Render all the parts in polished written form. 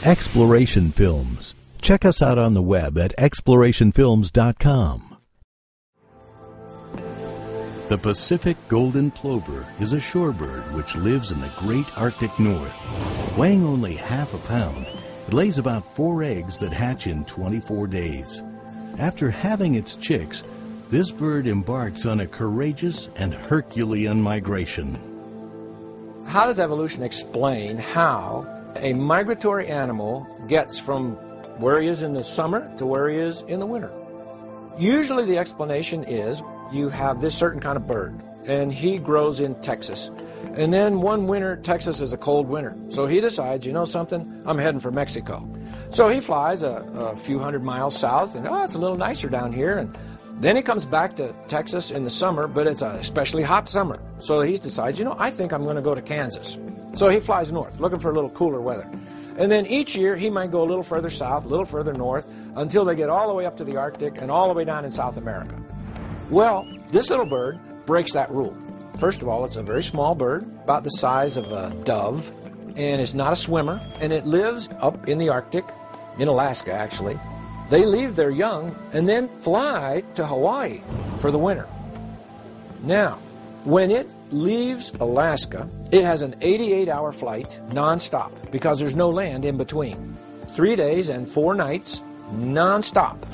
Exploration Films. Check us out on the web at explorationfilms.com. The Pacific golden plover is a shorebird which lives in the great Arctic North. Weighing only half a pound, it lays about 4 eggs that hatch in 24 days. After having its chicks, this bird embarks on a courageous and Herculean migration. How does evolution explain how a migratory animal gets from where he is in the summer to where he is in the winter? Usually the explanation is you have this certain kind of bird, and he grows in Texas. And then one winter, Texas is a cold winter. So he decides, you know something, I'm heading for Mexico. So he flies a few hundred miles south, and it's a little nicer down here. And then he comes back to Texas in the summer, but it's a especially hot summer. So he decides, you know, I think I'm going to go to Kansas. So he flies north, looking for a little cooler weather. And then each year he might go a little further south, a little further north, until they get all the way up to the Arctic and all the way down in South America. Well, this little bird breaks that rule. First of all, it's a very small bird, about the size of a dove, and it's not a swimmer, and it lives up in the Arctic, in Alaska actually. They leave their young and then fly to Hawaii for the winter. Now, when it leaves Alaska, it has an 88-hour flight nonstop because there's no land in between. 3 days and 4 nights nonstop.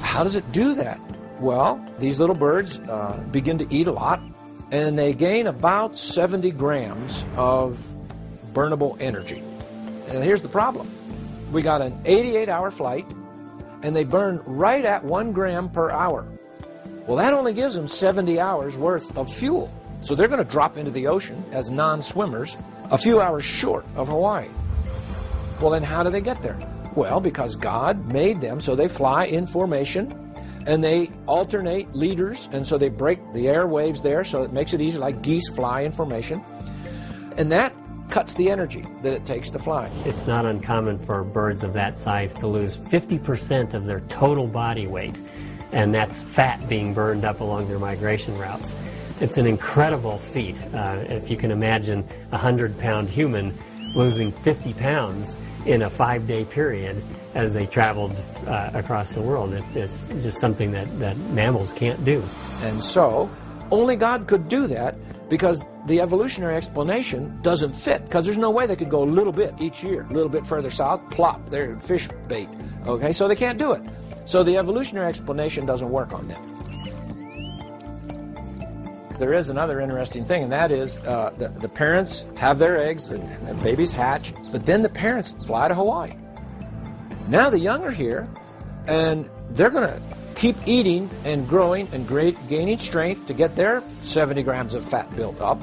How does it do that? Well, these little birds begin to eat a lot, and they gain about 70 grams of burnable energy. And here's the problem. We got an 88-hour flight, and they burn right at 1 gram per hour. Well, that only gives them 70 hours worth of fuel. So they're going to drop into the ocean as non-swimmers a few hours short of Hawaii. Well, then how do they get there? Well, because God made them so they fly in formation, and they alternate leaders, and so they break the airwaves there, so it makes it easy, like geese fly in formation. And that cuts the energy that it takes to fly. It's not uncommon for birds of that size to lose 50% of their total body weight, and that's fat being burned up along their migration routes. It's an incredible feat. If you can imagine a 100-pound human losing 50 pounds in a 5-day period as they traveled across the world. It's just something that mammals can't do. And so, only God could do that because the evolutionary explanation doesn't fit, because there's no way they could go a little bit each year, a little bit further south, plop, their fish bait. Okay, so they can't do it. So the evolutionary explanation doesn't work on them. There is another interesting thing, and that is the parents have their eggs, and the babies hatch, but then the parents fly to Hawaii. Now the young are here, and they're going to keep eating and growing and gaining strength to get their 70 grams of fat built up,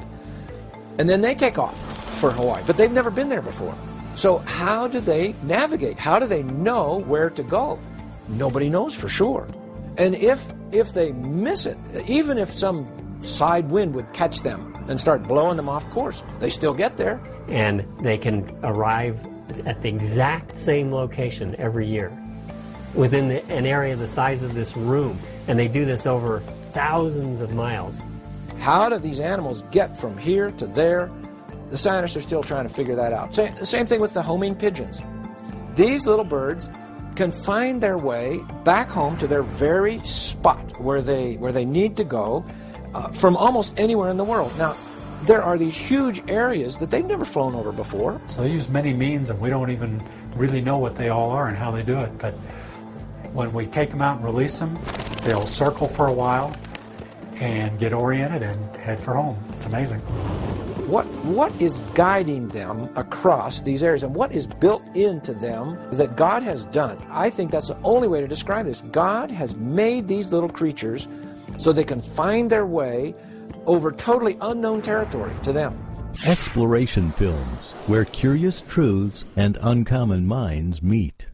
and then they take off for Hawaii. But they've never been there before. So how do they navigate? How do they know where to go? Nobody knows for sure. And if they miss it, even if some side wind would catch them and start blowing them off course, they still get there. And they can arrive at the exact same location every year within an area the size of this room, and they do this over thousands of miles. How do these animals get from here to there? The scientists are still trying to figure that out. Same thing with the homing pigeons. These little birds can find their way back home to their very spot where they need to go from almost anywhere in the world. Now, there are these huge areas that they've never flown over before. So they use many means, and we don't even really know what they all are and how they do it. But when we take them out and release them, they'll circle for a while and get oriented and head for home. It's amazing. What is guiding them across these areas, and what is built into them that God has done? I think that's the only way to describe this. God has made these little creatures so they can find their way over totally unknown territory to them. Exploration Films, where curious truths and uncommon minds meet.